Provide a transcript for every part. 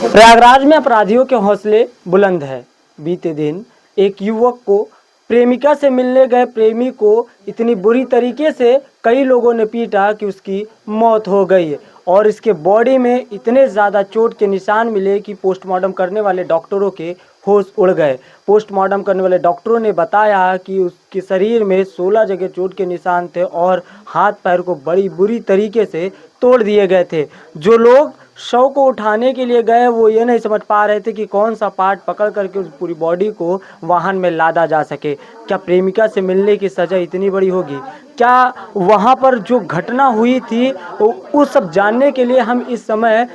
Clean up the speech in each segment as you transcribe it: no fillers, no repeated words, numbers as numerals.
प्रयागराज में अपराधियों के हौसले बुलंद है। बीते दिन एक युवक को प्रेमिका से मिलने गए प्रेमी को इतनी बुरी तरीके से कई लोगों ने पीटा कि उसकी मौत हो गई और इसके बॉडी में इतने ज़्यादा चोट के निशान मिले कि पोस्टमार्टम करने वाले डॉक्टरों के होश उड़ गए। पोस्टमार्टम करने वाले डॉक्टरों ने बताया कि उसके शरीर में 16 जगह चोट के निशान थे और हाथ पैर को बड़ी बुरी तरीके से तोड़ दिए गए थे। जो लोग शव को उठाने के लिए गए वो ये नहीं समझ पा रहे थे कि कौन सा पार्ट पकड़ करके उस पूरी बॉडी को वाहन में लादा जा सके। क्या प्रेमिका से मिलने की सज़ा इतनी बड़ी होगी? क्या वहाँ पर जो घटना हुई थी वो सब जानने के लिए हम इस समय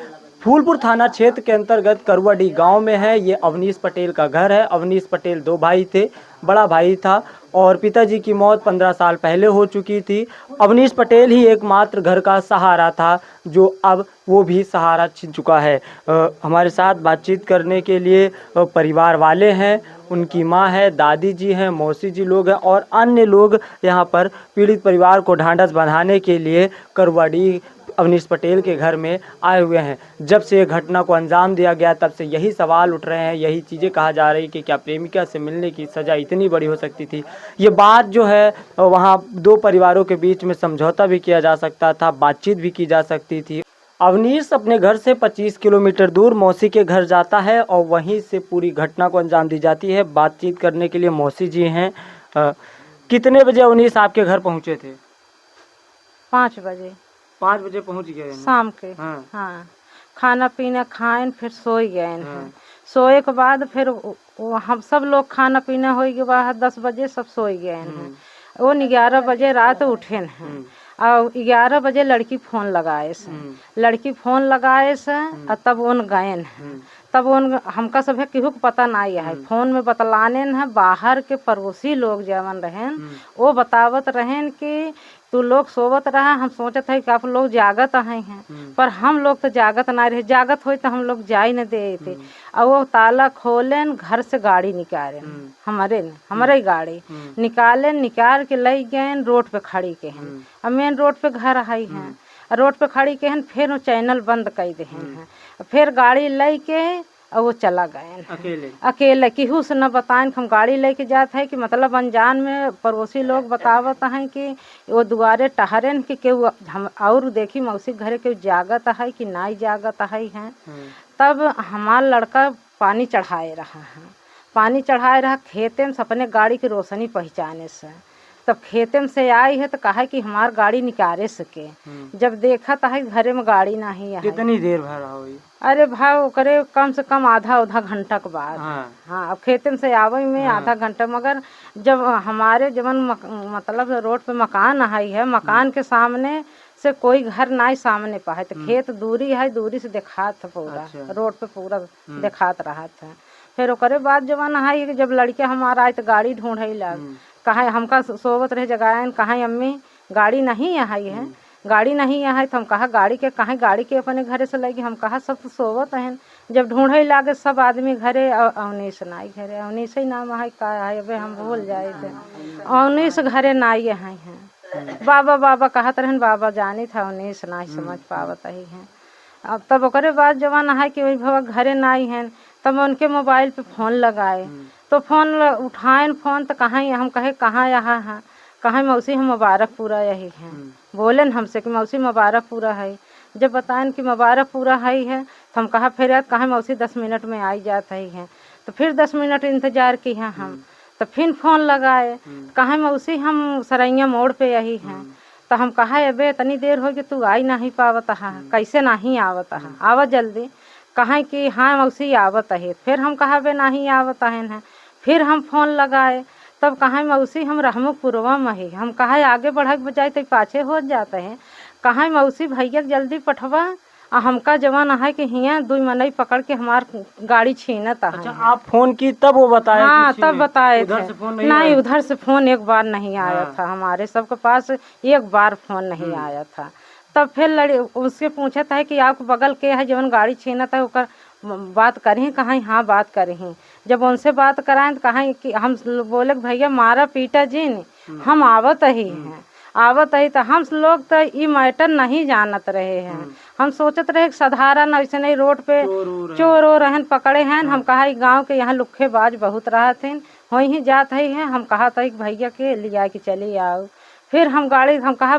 फूलपुर थाना क्षेत्र के अंतर्गत करुआडीह गांव में है। ये अवनीश पटेल का घर है। अवनीश पटेल दो भाई थे, बड़ा भाई था और पिताजी की मौत 15 साल पहले हो चुकी थी। अवनीश पटेल ही एकमात्र घर का सहारा था, जो अब वो भी सहारा छिन चुका है। हमारे साथ बातचीत करने के लिए परिवार वाले हैं, उनकी माँ है, दादी जी हैं, मौसी जी लोग हैं और अन्य लोग यहाँ पर पीड़ित परिवार को ढांढस बंधाने के लिए करुआडीह अवनीश पटेल के घर में आए हुए हैं। जब से ये घटना को अंजाम दिया गया तब से यही सवाल उठ रहे हैं, यही चीज़ें कहा जा रही कि क्या प्रेमिका से मिलने की सज़ा इतनी बड़ी हो सकती थी। ये बात जो है वहाँ दो परिवारों के बीच में समझौता भी किया जा सकता था, बातचीत भी की जा सकती थी। अवनीश अपने घर से 25 किलोमीटर दूर मौसी के घर जाता है और वहीं से पूरी घटना को अंजाम दी जाती है। बातचीत करने के लिए मौसी जी हैं। कितने बजे अवनीश आपके घर पहुँचे थे? 5 बजे। 5 बजे पहुँच गए हैं शाम के। हाँ, खाना पीना खाएं फिर सोई गए हैं। सोए के बाद फिर हम सब लोग खाना पीना हो के बाद 10 बजे सब सोई गए हैं। वो 11 बजे रात उठे हैं और 11 बजे लड़की फोन लगाए से लड़की फोन लगाए से तब उन गए हैं। तब उन हमका सब है केहू को पता नहीं है। फोन में बतलाने है बाहर के पड़ोसी लोग जवन रहें वो बतावत रहें कि तू लोग सोवत रहा। हम सोचत है कि आप लोग जागत आए हैं पर हम लोग तो जागत ना रहे। जागत हो तो हम लोग जा ही न दे थे। और वो ताला खोलेन घर से गाड़ी निकाले हमारे गाड़ी निकाल के ले गए रोड पे खड़ी के हैं। अब मेन रोड पे घर आई हैं, रोड पे खड़ी के हैं फिर वो चैनल बंद कर दे हैं। फिर गाड़ी ले के और वो चला गए अकेले केहू से न बताएं कि हम गाड़ी लेके जाते हैं कि मतलब अनजान में पड़ोसी लोग बतावत हैं कि वो दुआरे टहरें कि केहू हम और देखी मौसी घरे केहू जागत है कि नहीं जागत है। तब हमारा लड़का पानी चढ़ाए रहा खेते में अपने गाड़ी की रोशनी पहचाने से। तब खेते में से आई है तो कहा कि हमार गाड़ी निकाले सके। जब देखा तो है घरे में गाड़ी नहीं है। कितनी देर भर हुई? अरे भाई करे कम से कम आधा घंटा के बाद। हाँ अब खेते में से आवे में आधा घंटा। मगर जब हमारे जवन मतलब रोड पे मकान आई है, मकान के सामने से कोई घर नहीं सामने पाए तो खेत दूरी है, दूरी से दिखात पूरा रोड पे पूरा दिखात रहा था। फिर ओकरे बाद जवन है जब लड़के हमारा आए तो गाड़ी ढूंढे लग कहा हमका सोवत रहे जगाएं कहा अम्मी गाड़ी नहीं आई है, गाड़ी नहीं आई। तो हम कहा गाड़ी के कहा गाड़ी के अपने घरे से लगी। हम कहा सब तो सोवत हैं। जब ढूंढे लागे सब आदमी घरे अवनीश नाई घरे अवनीश ही नाम है का है अबे हम भूल जाए थे। अवनीश घरे नाई हैं बाबा बाबा कहत रहन बाबा जानी था अवनीश नहीं समझ पावत ही हैं। अब तब ओकरे बाद जवान है कि वही भवा घरे नाई हैं। तब उनके मोबाइल पे फोन लगाए तो फोन उठाएं फोन तो कहाँ हम कहे कहाँ यहाँ है कहाँ मौसी हम मुबारकपुरा यही हैं। बोले हमसे कि मौसी मुबारकपुरा है। जब बताएं कि मुबारकपुरा है तो हम कहा फिर कहाँ मौसी 10 मिनट में आई जात है। तो फिर 10 मिनट इंतजार की हैं हम। तो फिर फोन लगाए कहाँ मौसी हम सरैया मोड़ पे यही हैं। तो हम कहा अबे इतनी देर हो गई तू आई नहीं पावत है, कैसे नहीं आवत है, आवत जल्दी। कहा कि हाँ मौसी आवत है। फिर हम कहा बे नहीं आवत है। फिर हम फोन लगाए तब कहा मौसी हम रहमुखपुरवा में ही। हम कहा आगे बढ़ के बजाय तो पाछे हो जाते हैं। कहा मौसी भैया जल्दी पठवा हमका जवान है कि हियाँ 2 मनई पकड़ के हमार गाड़ी छीनत है। अच्छा आप फोन की तब वो बताया? हाँ तब बताए थे। नहीं उधर से फोन एक बार नहीं आया था। हमारे सबके पास एक बार फोन नहीं आया था। तब फिर उससे पूछा था कि आपको बगल के है जवन गाड़ी छीनत है ओकर बात करें कहाँ? हाँ बात करें। जब उनसे बात कराएं तो कहा कि हम बोले भैया मारा पीटा जी ने हम आवत ही हैं। आवत है तो हम लोग तो ये मैटर नहीं जानत रहे हैं। हम सोचत रहे कि साधारण ऐसे नहीं रोड पे चोर हो रहन पकड़े हैं। हम कहा गांव के यहाँ लुक्खेबाज बहुत रहत हैं, वहीं जात है। हम कहा था कि भैया के लिया कि चली आओ। फिर हम कहा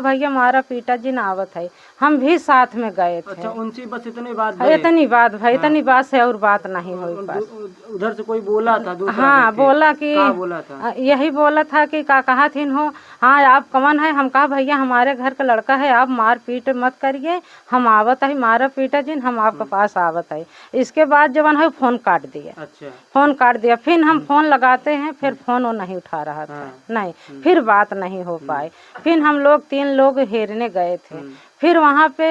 भैया मारा पीटा जी न आवत है। हम भी साथ में गए थे। अच्छा, उनसे बस इतनी बात इतनी बात भाई, इतनी बात से और बात नहीं हुई बस। उधर से कोई बोला था दूसरा? हाँ बोला कि बोला था? यही बोला था कि का कहा थी हो, हाँ आप कौन है? हम कहा भैया हमारे घर का लड़का है, आप मार पीट मत करिए, हम आवत है मारा पीटा जिन, हम आपके पास आवत है। इसके बाद जवन है फोन काट दिया। अच्छा, फोन काट दिया। फिर हम फोन लगाते हैं, फिर फोन वो नहीं उठा रहा था। नहीं, फिर बात नहीं हो पाई। फिर हम लोग 3 लोग हेरने गए थे। फिर वहाँ पे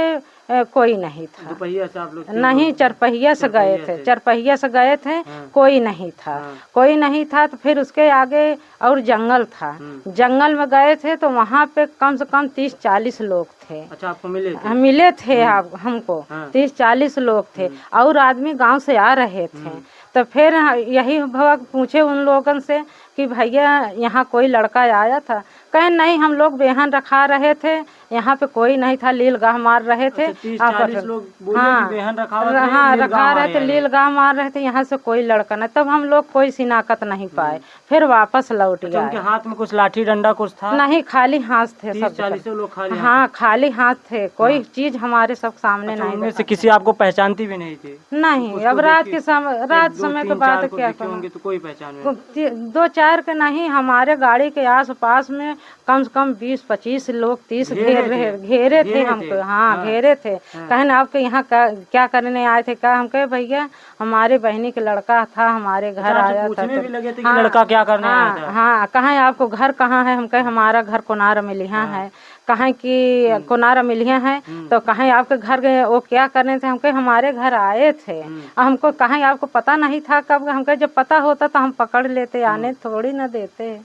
कोई नहीं था। दोपहिया से आप लोग? नहीं, चरपहिया से गए थे। चरपहिया से गए थे, कोई नहीं था। कोई नहीं था तो फिर उसके आगे और जंगल था। जंगल में गए थे तो वहाँ पे कम से कम 30-40 लोग थे। अच्छा, आपको मिले थे? मिले थे आप हमको। 30-40 लोग थे और आदमी गांव से आ रहे थे। तो फिर यही भगत पूछे उन लोगों से कि भैया यहाँ कोई लड़का आया था? कहे नहीं, हम लोग बेहन रखा रहे थे, यहाँ पे कोई नहीं था, लील गाह मार रहे थे। 30-40 लोग बोले कि बेहन रखा हुआ था, हाँ रखा रहे थे, लील गाह मार रहे थे, यहाँ से कोई लड़का नहीं। तब हम लोग कोई शिनाख्त नहीं पाए, फिर वापस लौट गए। उनके हाथ में कुछ लाठी डंडा कुछ था? नहीं, खाली हाथ थे सब। 30-40 लोग खाली? हाँ खाली हाथ थे, कोई चीज हमारे सब सामने नहीं। उनमें से किसी आपको पहचानती भी नहीं थी? नहीं, अब रात समय के बाद क्या होंगे तो कोई पहचान 2-4 के नहीं, हमारे गाड़ी के आस पास में कम से कम 20-25 लोग 30 घेरे थे हमको। हाँ घेरे थे। कहने आपके यहाँ क्या करने आए थे? क्या? हम कहे भैया हमारे बहनी के लड़का था, हमारे घर आया था। भी लगे थे कि लड़का क्या करने आया था? हाँ, कहें आपको घर कहाँ है? हम कहे हमारा घर कोनार मिलिया है। कहें कि कोनार मिलिया है तो कहें आपके घर गए, वो क्या करने थे? हम कहे हमारे घर आए थे। हमको कहें आपको पता नहीं था कब? हम कहे जब पता होता तो हम पकड़ लेते, आने थोड़ी ना देते।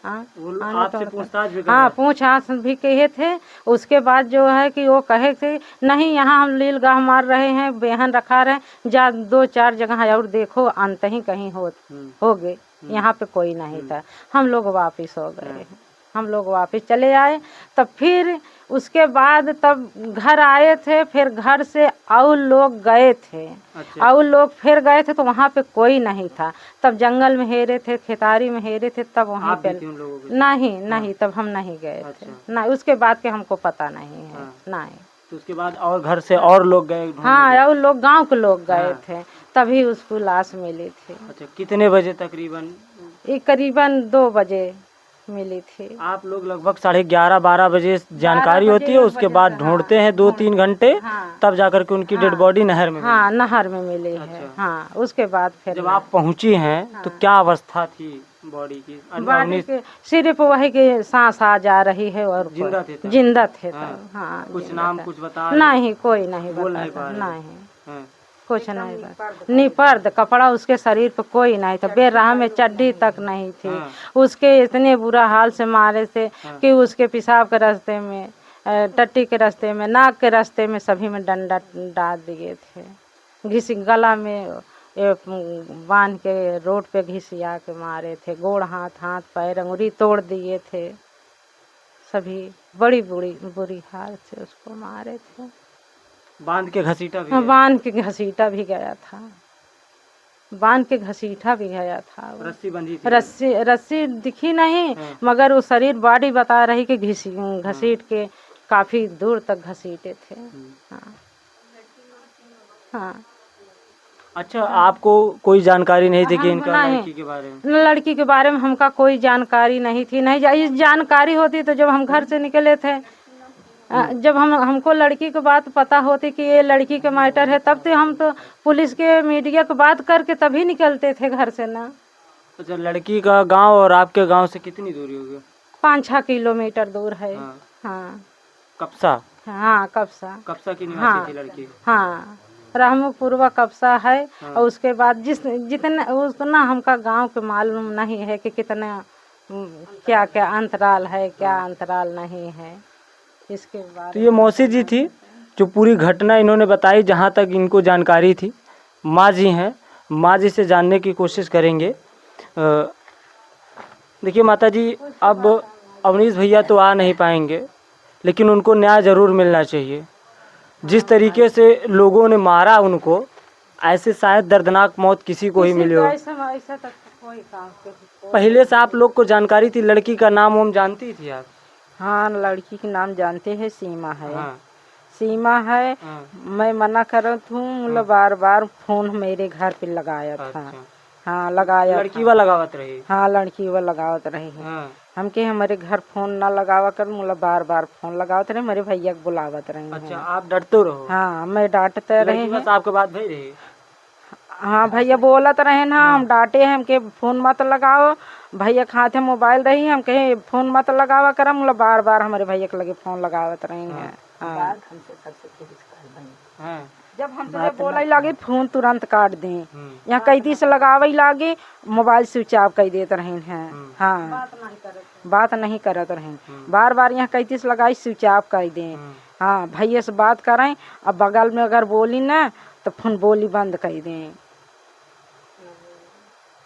आपसे पूछताछ भी? हाँ, पूछताछ भी किए थे। उसके बाद जो है कि वो कहे थे नहीं, यहाँ हम लील गाह मार रहे हैं, बेहन रखा रहे, जा 2-4 जगह और देखो, अंत ही कहीं हो गए। यहाँ पे कोई नहीं था। हम लोग वापिस हो गए। हम लोग वापस चले आए। तब फिर उसके बाद तब घर आए थे। फिर घर से और लोग गए थे। अच्छा। और लोग फिर गए थे तो वहाँ पे कोई नहीं था। तब जंगल में हेरे थे, खेतारी में हेरे थे, तब वहाँ पे नहीं, तब हम नहीं गए थे। नहीं, उसके बाद के हमको पता नहीं है। नहीं, तो उसके बाद और घर से और लोग गए? हाँ, और लोग गांव के लोग गए थे, तभी उसको लाश मिली थी। अच्छा, कितने बजे तकरीबन? ये करीबन 2 बजे मिली थी। आप लोग लगभग 11:30-12 बजे जानकारी होती है, उसके बाद ढूंढते हैं 2-3 घंटे, तब जाकर के उनकी डेड बॉडी नहर में? हाँ, नहर में मिली है। हाँ, उसके बाद फिर जब आप पहुंची हैं तो क्या अवस्था थी बॉडी की? बॉडी के सिर्फ वही के सांस आ जा रही है और जिंदा थे। हाँ, कुछ नाम कुछ बता? नहीं, कोई नहीं बता। नहीं, कुछ नहीं। पर्द कपड़ा उसके शरीर पे कोई नहीं था। बेराह में चड्डी तक नहीं थी। उसके इतने बुरा हाल से मारे थे कि उसके पेशाब के रास्ते में, टट्टी के रास्ते में, नाक के रास्ते में, सभी में डंडा डाल दिए थे। घिसी गला में बांध के रोड पे घिसिया के मारे थे। गोड़ हाथ पैर अंगुरी तोड़ दिए थे। सभी बड़ी बुरी हाल से उसको मारे थे। बांध के घसीटा भी? बांध के घसीटा भी गया था। बांध के घसीटा भी गया था। रस्सी बंधी थी? रस्सी दिखी नहीं, मगर वो शरीर बॉडी बता रही कि घसीट के काफी दूर तक घसीटे थे। हाँ। अच्छा, आपको कोई जानकारी नहीं थी कि इनका लड़की के बारे में? लड़की के बारे में हमका कोई जानकारी नहीं थी। नहीं, जानकारी होती तो जब हम घर से निकले थे, जब हमको लड़की की बात पता होती कि ये लड़की के मैटर है, तब तो हम तो पुलिस के मीडिया की बात करके तभी निकलते थे घर से ना। अच्छा, लड़की का गांव और आपके गांव से कितनी दूरी होगी? 5-6 किलोमीटर दूर है। हाँ। कपसा? हाँ, कपसा की निवासी थी लड़की? हाँ, रहमुपुरवा कपसा है। और उसके बाद उतना हमका गांव के मालूम नहीं है कि कितना क्या क्या अंतराल है, क्या अंतराल नहीं है इसके बारे। तो ये मौसी जी थी जो पूरी घटना इन्होंने बताई, जहाँ तक इनको जानकारी थी। माँ जी हैं, माँ जी से जानने की कोशिश करेंगे। देखिए माता जी, अब अवनीश भैया तो आ नहीं पाएंगे, लेकिन उनको न्याय ज़रूर मिलना चाहिए। जिस तरीके से लोगों ने मारा उनको, ऐसे शायद दर्दनाक मौत किसी को ही मिली हो। ऐसा तक कोई काम पहले से आप लोग को जानकारी थी? लड़की का नाम हम जानती थी आप? हाँ, लड़की के नाम जानते हैं, सीमा है। हाँ। सीमा है। हाँ। मैं मना करत हूँ, मतलब बार बार फोन मेरे घर पे लगाया था। अच्छा। हाँ, लगाया लड़की वा लगावत रही? हाँ, लड़की वो लगावत रही है। हाँ। हमके हमारे घर फोन ना लगावा कर, मतलब बार बार फोन लगावत रहे, मेरे भैया को बुलावत रहे। अच्छा, आप डरते रहो? हाँ, मैं डांटते रहे लड़की बस आपके बात भई रही? हाँ, भैया बोलत रहे ना, हम डांटे हैं, हमके फोन मत लगाओ। भैया के हाथ में मोबाइल रही, हम कहे फोन मत लगावा कर, मतलब बार बार हमारे भैया के लगे फोन लगावत रही हैं। हाँ। हाँ। जब हमसे बोला लगे फोन तुरंत काट दें, यहाँ कैदी से लगावे लागे, मोबाइल स्विच ऑफ कर देते रहे हैं। हाँ, बात नहीं करत रहे, बार बार यहाँ कैदी से लगाई स्विच ऑफ कर दें। हाँ, भैया से बात करें, अब बगल में अगर बोली ना तो फोन बोली बंद कर दें,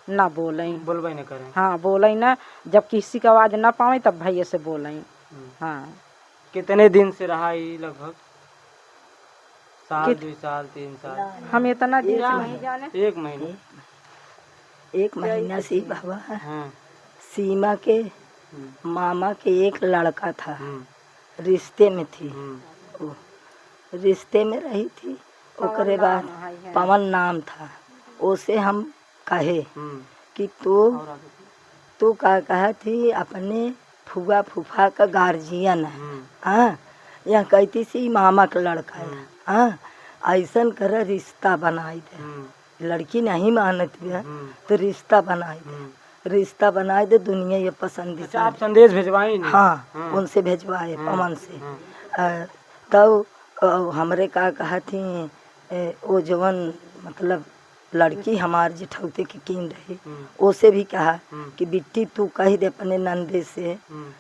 ना बोलें, बोलबे न करें। हाँ, बोलें ना, जब किसी का आवाज ना पावे तब भैया से बोलें। हाँ। कितने दिन से रहा ये लगभग? साल, 2 साल, 3 साल? हम इतना दिन से नहीं जाने। 1 महीना? 1 महीना से बाबा। हाँ। सीमा के मामा के एक लड़का था, रिश्ते में थी, वो रिश्ते में रही थी। ओकरे बाद पवन नाम था। उसे हम कहे कि तू का कहा थी अपने फुआ फूफा का गार्जियन है। हाँ, यह कहती सी मामा का लड़का है। हाँ, ऐसन कर रिश्ता बनाई दे। लड़की नहीं मानत है तो रिश्ता बनाई दे, रिश्ता बनाए दे, दुनिया ये पसंद। अच्छा, आप संदेश भिजवाई? हाँ, उनसे भिजवाए, पवन से। तब हमरे का कहा थी, वो जवन मतलब लड़की हमार जेठौते की कीन रही, उसे भी कहा कि बिट्टी तू कह दे अपने नंदे से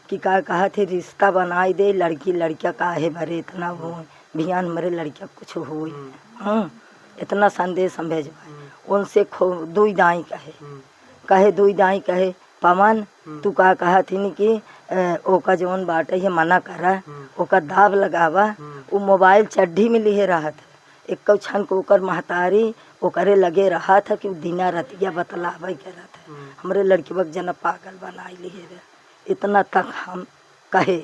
कि का कहा थे रिश्ता बनाई दे, लड़की लड़किया काहे भरे इतना हो भियान हमारे लड़किया कुछ हो। हाँ, इतना संदेश हम भेजवाए उनसे। दुई दाई कहे दुई दाई कहे पवन तू का कहा थी नी कि ओका जवन बाटे है मना करा, ओका दाब लगावा। वो मोबाइल चड्ढी में लिए रहा था, एक क्षण को ओकर महतारी ओकरे लगे रहा था कि दिना रतिया बतलावे के रहा था। हमरे लड़की वक्त जना पागल बनाई लिए रहे, इतना तक हम कहे।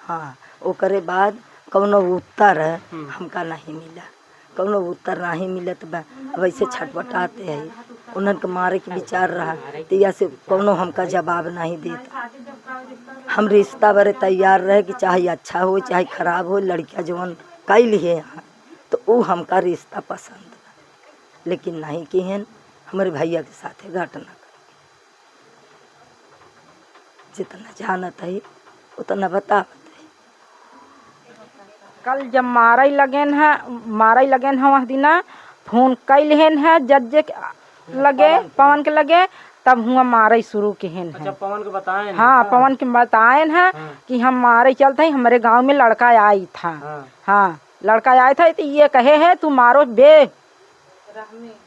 हाँ, ओकरे बाद कौनो उत्तर हमका नहीं मिला, कौनो उत्तर नहीं मिला तो वैसे छटपटाते हैं। उन्हन के मारे के विचार रहा तो या से कौनो हमका जवाब नहीं देता। हम रिश्ता बड़े तैयार रहे कि चाहे अच्छा हो चाहे खराब हो, लड़किया जवन कई लिए यहाँ तो वो हमका रिश्ता पसंद, लेकिन नहीं कि हैं हमारे भैया के साथ घटना। जितना जानत है उतना बतावत है। कल जब मारे लगन है वह दिना फोन कई लेन है, जज लगे पवन के लगे, तब हुआ मारे शुरू के हैं। अच्छा, पवन को बताए? हाँ, पवन के बताए हैं कि हम मारे चलते हमारे गांव में लड़का आई था। हाँ, लड़का आया था तो ये कहे है तू मारो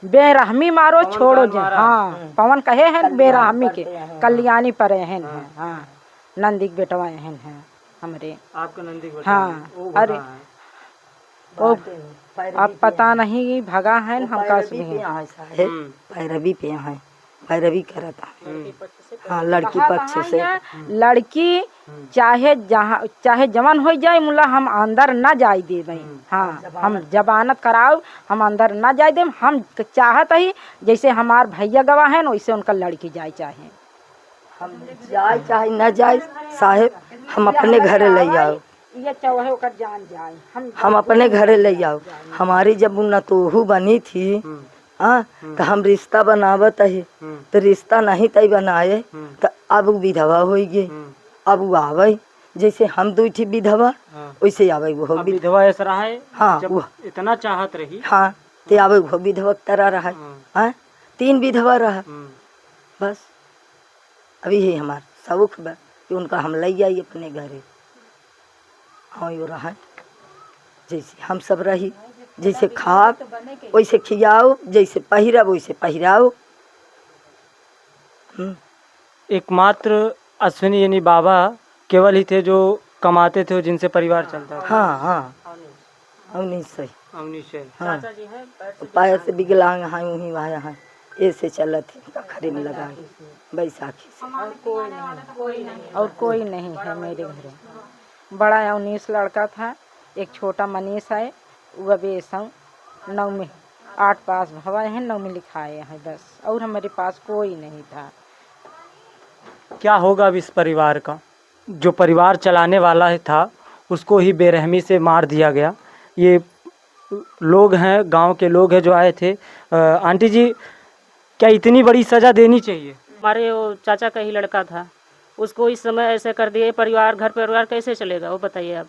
बेरहमी मारो छोड़ो जे। हाँ, पवन कहे हैं बेरहमी के कल्याणी पर हैं। हाँ, नंदी के बेटवा हैं हमारे। आपका नंदी बेटा? हाँ, अरे वो अब पता नहीं भगा है हमका। पैरवी पे यहाँ पैरवी करता। हाँ, लड़की पक्ष से लड़की चाहे जवान हो जाए, मुला हम अंदर न जाए देवे। हाँ, हम जमानत कराओ, हम अंदर न जाए दे। हम चाहत ही जैसे हमार भैया गवाह है वैसे उनका लड़की जाए, चाहे हम जाए चाहे न जाए साहेब, हम अपने घरे ले आओ, ये चाहे ओकर जान जाए, हम अपने घरे ले आओ। हमारी जब नतोहू बनी थी तो हम रिश्ता बनावत है, तो रिश्ता नहीं तय बनाए तो अब विधवा हो गई। अब वो आवे जैसे हम दो थी विधवा वैसे आवे वो विधवा ऐसा रहा है। हाँ, जब इतना चाहत रही। हाँ, ते आवे वो विधवा तरह रहा। हाँ, 3 विधवा रहा। बस अभी है हमार शौक बा कि उनका हम ले आई अपने घरे। हाँ, यो रहा जैसे हम सब रही, जैसे खाओ वैसे खियाओ, जैसे पहिराओ वैसे पहिराओ। एकमात्र अश्विनी यानी बाबा केवल ही थे जो कमाते थे, जिनसे परिवार चलता था? हाँ हाँ, उन्नीस सही। अवनीश है। हाँ, पैर से विकलांग हैं, वहीं वहाँ हैं, ऐसे चलत है कखरे में लगा के बैसाखी से। और कोई नहीं है मेरे घर। बड़ा 19 लड़का था, एक छोटा मनीष है, वो अभी संग 9 में 8 पास भवा है, 9 में लिखाए हैं बस, और हमारे पास कोई नहीं था। क्या होगा अब इस परिवार का? जो परिवार चलाने वाला था उसको ही बेरहमी से मार दिया गया। ये लोग हैं, गांव के लोग हैं जो आए थे। आंटी जी, क्या इतनी बड़ी सज़ा देनी चाहिए? हमारे वो चाचा का ही लड़का था, उसको इस समय ऐसे कर दिए, परिवार घर परिवार कैसे चलेगा वो बताइए आप।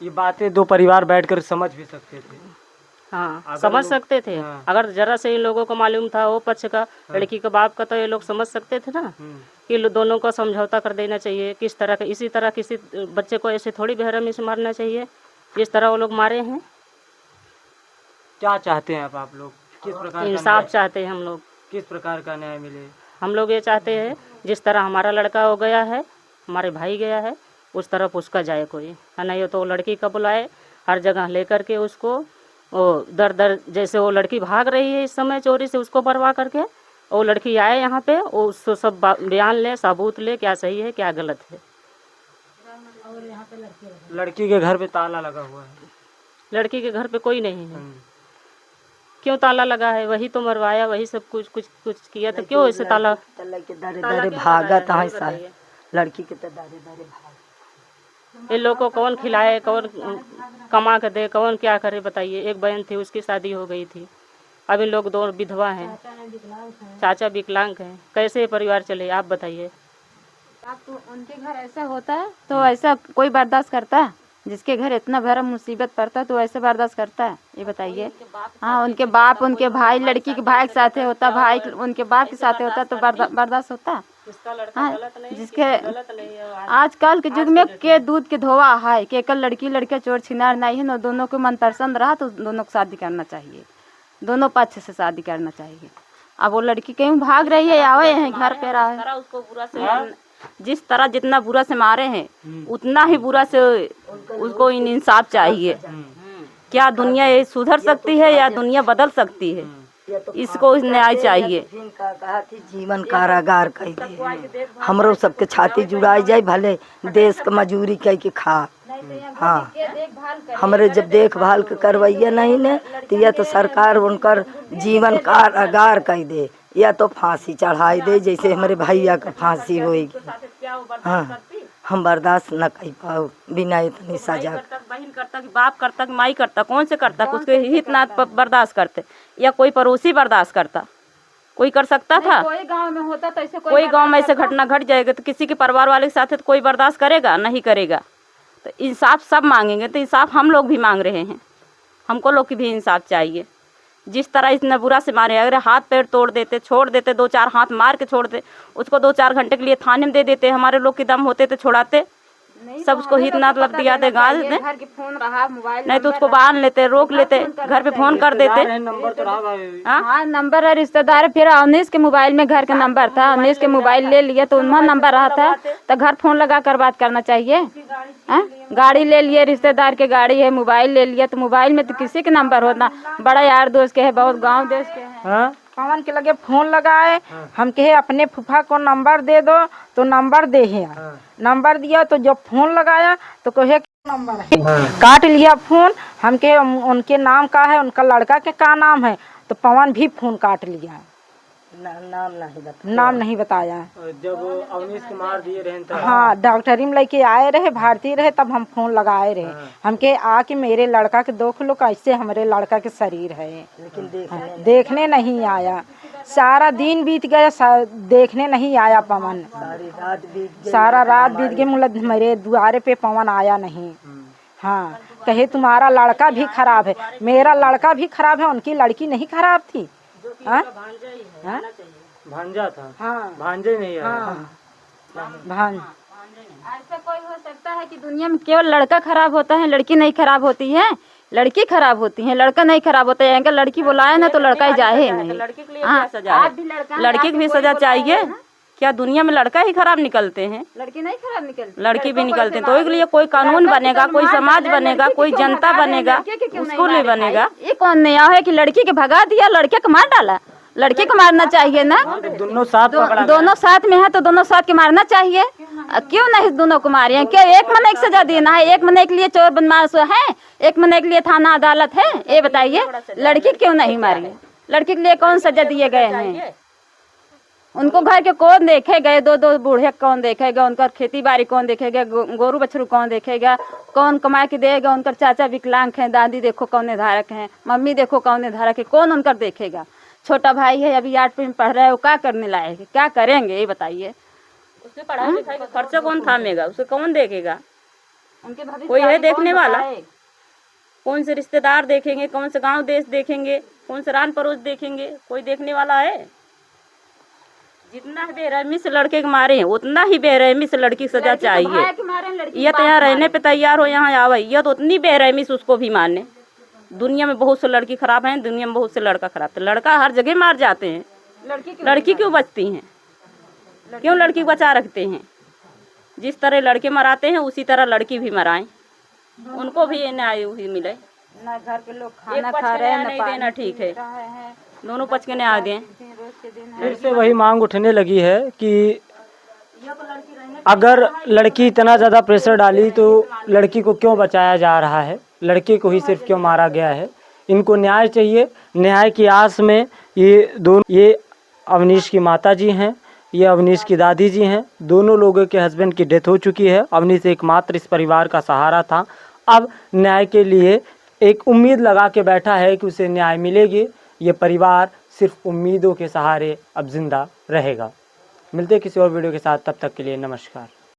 ये बातें दो परिवार बैठकर समझ भी सकते थे। हाँ, समझ सकते थे। हाँ। अगर जरा से इन लोगों को मालूम था वो पक्ष का, लड़की का बाप का, तो ये लोग समझ सकते थे ना कि दोनों का समझौता कर देना चाहिए। किस तरह का, इसी तरह किसी बच्चे को ऐसे थोड़ी बेरहमी से मारना चाहिए जिस तरह वो लोग मारे हैं। क्या चाहते हैं आप लोग? किस प्रकार का इंसाफ न्याय? चाहते हैं हम लोग। किस प्रकार का न्याय मिले? हम लोग ये चाहते हैं जिस तरह हमारा लड़का हो गया है, हमारे भाई गया है, उस तरफ उसका जाए कोई, है नहीं तो वो लड़की का बुलाए, हर जगह लेकर के उसको वो दर दर, जैसे वो लड़की भाग रही है इस समय चोरी से, उसको बरवा करके वो लड़की आए यहाँ पे, वो उसको सब बयान ले, सबूत ले, क्या सही है क्या गलत है। लड़की के घर पे ताला लगा हुआ है। लड़की के घर पे कोई नहीं है। क्यों ताला लगा है? वही तो मरवाया, वही सब कुछ किया, तो क्यों ऐसे ताला? के दरे दरे भागत है सारे, लड़की के तो दरे दरे भाग। ये लोग को कौन खिलाए, कौन कमा के दे, कौन क्या करे बताइए। एक बहन थी, उसकी शादी हो गई थी, अभी लोग 2 विधवा हैं, चाचा विकलांग हैं, कैसे परिवार चले आप बताइए। तो उनके घर ऐसा होता है तो ऐसा कोई बर्दाश्त करता है? जिसके घर इतना बड़ा मुसीबत पड़ता है तो ऐसे बर्दाश्त करता है? ये बताइए। हाँ, उनके बाप, उनके भाई, लड़की के भाई के साथ होता, भाई उनके बाप के साथ होता तो बर्दाश्त होता है? हाँ, जिसके आजकल के युग में के दूध के धोवा है कि एकल लड़की लड़के चोर छिनार नहीं है ना, दोनों को मन पसंद रहा तो दोनों को शादी करना चाहिए, दोनों पक्ष से शादी करना चाहिए। अब वो लड़की कहीं भाग रही है, आवे हैं घर पे रहा उसको बुरा से, जिस तरह जितना बुरा से मारे हैं उतना ही बुरा से उसको इंसाफ चाहिए। क्या दुनिया ये सुधर सकती है या दुनिया बदल सकती है? इसको न्याय चाहिए। कहा थी जीवन कारागार कह दे, हमरो सबके छाती जुड़ाई जाए, भले देश के मजूरी कह के खा। हाँ, हमरे जब देखभाल के करवैया नहीं ने तो या तो सरकार उनकर जीवन कारागार कह दे या तो फांसी चढ़ाई दे, जैसे हमारे भैया का फांसी होगी। हाँ, हम बर्दाश्त न कर पाओ बिना इतनी सजा। बहन करता कि बाप करता कि माई करता, कौन से करता? उसके हित ना बर्दाश्त करते या कोई पड़ोसी बर्दाश्त करता? कोई कर सकता था? कोई गांव में होता तो ऐसे कोई गांव में ऐसे घटना घट जाएगा तो किसी के परिवार वाले के साथ तो कोई बर्दाश्त करेगा? नहीं करेगा। तो इंसाफ सब मांगेंगे, तो इंसाफ हम लोग भी मांग रहे हैं, हमको लोग की भी इंसाफ चाहिए। जिस तरह इतना बुरा से मारे, अगर हाथ पैर तोड़ देते, छोड़ देते, 2-4 हाथ मार के छोड़ दे, उसको 2-4 घंटे के लिए थाने में दे देते, हमारे लोग के दम होते तो छोड़ाते, सब उसको हित नाथ लग दिया थे, गा देते, नहीं तो उसको बांध लेते, रोक लेते, घर पे फोन कर देते। हाँ, नंबर है रिश्तेदार। फिर 19 के मोबाइल में घर का नंबर था, 19 के मोबाइल ले लिया तो उनमें नंबर रहा था, तो घर फोन लगा कर बात करना चाहिए। गाड़ी ले लिए, रिश्तेदार के गाड़ी है, मोबाइल ले लिया तो मोबाइल में तो किसी के नंबर होना, बड़ा यार दोस्त के है, बहुत गाँव देश के है। पवन के लगे फोन लगाए, हम कहे अपने फूफा को नंबर दे दो, तो नंबर दे है। नंबर दिया तो जब फोन लगाया तो कहे नंबर है, काट लिया फोन। हम कहे उनके नाम का है, उनका लड़का के का नाम है, तो पवन भी फोन काट लिया, नाम नहीं बताया। जब अवनीश को मार दिए रहे, हाँ, डॉक्टरी में लेके आए रहे, भारती रहे, तब हम फोन लगाए रहे। हम कहे आके मेरे लड़का के देख लो कैसे हमारे लड़का के शरीर है, लेकिन देखने नहीं आया। सारा दिन बीत गया, देखने नहीं आया पवन। सारा रात बीत गई, मतलब मेरे द्वारे पे पवन आया नहीं। हाँ, कहे तुम्हारा लड़का भी खराब है, मेरा लड़का भी खराब है, उनकी लड़की नहीं खराब थी। भांजा था। हाँ, भांजे नहीं है। ऐसा कोई हो सकता है कि दुनिया में केवल लड़का खराब होता है, लड़की नहीं खराब होती है? लड़की खराब होती है, लड़का नहीं खराब होता है। लड़की बुलाए ना तो लड़का ही जाए नहीं। लड़की के लिए सजा, लड़की की भी सजा चाहिए। क्या दुनिया में लड़का ही खराब निकलते हैं? लड़की नहीं खराब निकलती, लड़की भी निकलते हैं। तो इसके लिए कोई कानून बनेगा, कोई समाज बनेगा, कोई जनता बनेगा, उसको लिए बनेगा। ये कौन नया है कि लड़की के भगा दिया, लड़के को मार डाला? लड़के को मारना चाहिए ना। दोनों साथ पकड़ा दोनों साथ में है तो दोनों साथ के मारना चाहिए। क्यों नहीं दोनों को मारे हैं? क्यों एक महीने की सजा देना है? एक महीने के लिए चोर बदमाश है, एक महीने के लिए थाना अदालत है, ये बताइए। लड़की क्यों नहीं मारी? लड़की के लिए कौन सजा दिए गए हैं? उनको घर के कौन देखेगा? दो दो बूढ़े कौन देखेगा? उनका खेती बाड़ी कौन देखेगा? गोरू बछरू कौन देखेगा? कौन कमा के देगा? उनका चाचा विकलांग है, दादी देखो कौन निर्धारक है, मम्मी देखो कौन निर्धारक है, कौन उनका देखेगा? छोटा भाई है अभी 8वीं में पढ़ रहा है, वो क्या करने लायक है? क्या करेंगे ये बताइए? उसके पढ़ाई लिखाई का खर्चा कौन थामेगा? उसे कौन देखेगा? उनके भविष्य कोई है देखने कौन वाला? बताए? कौन से रिश्तेदार देखेंगे? कौन से गांव देश देखेंगे? कौन से रान पड़ोस देखेंगे? कोई देखने वाला है? जितना बेरहमी से लड़के के मारे हैं उतना ही बेरहमी से लड़की की सजा चाहिए। भाई के मारे लड़की ये तो यहाँ रहने पे तैयार हो, यहाँ आवे, ये तो उतनी बेरहमी से उसको भी मारने। दुनिया में बहुत से लड़की खराब हैं, दुनिया में बहुत से लड़का खराब है। लड़का हर जगह मार जाते हैं, लड़की क्यों बचती हैं? क्यों लड़की बचा रखते हैं? जिस तरह लड़के मराते हैं उसी तरह लड़की भी मराएं, उनको भी न्याय ही मिले। ना घर के लोग एक खाना पक्ष खा के रहे हैं न्याय ना नहीं पानी देना ठीक है, है। दोनों पक्ष के न्याय दें। रोज के दिन फिर से वही मांग उठने लगी है कि अगर लड़की इतना ज़्यादा प्रेशर डाली तो लड़की को क्यों बचाया जा रहा है? लड़के को ही सिर्फ क्यों मारा गया है? इनको न्याय चाहिए। न्याय की आस में ये अवनीश की माता जी हैं, ये अवनीश की दादी जी हैं। दोनों लोगों के हस्बैंड की डेथ हो चुकी है। अवनीश एकमात्र इस परिवार का सहारा था। अब न्याय के लिए एक उम्मीद लगा के बैठा है कि उसे न्याय मिलेगी। ये परिवार सिर्फ उम्मीदों के सहारे अब जिंदा रहेगा। मिलते हैं किसी और वीडियो के साथ, तब तक के लिए नमस्कार।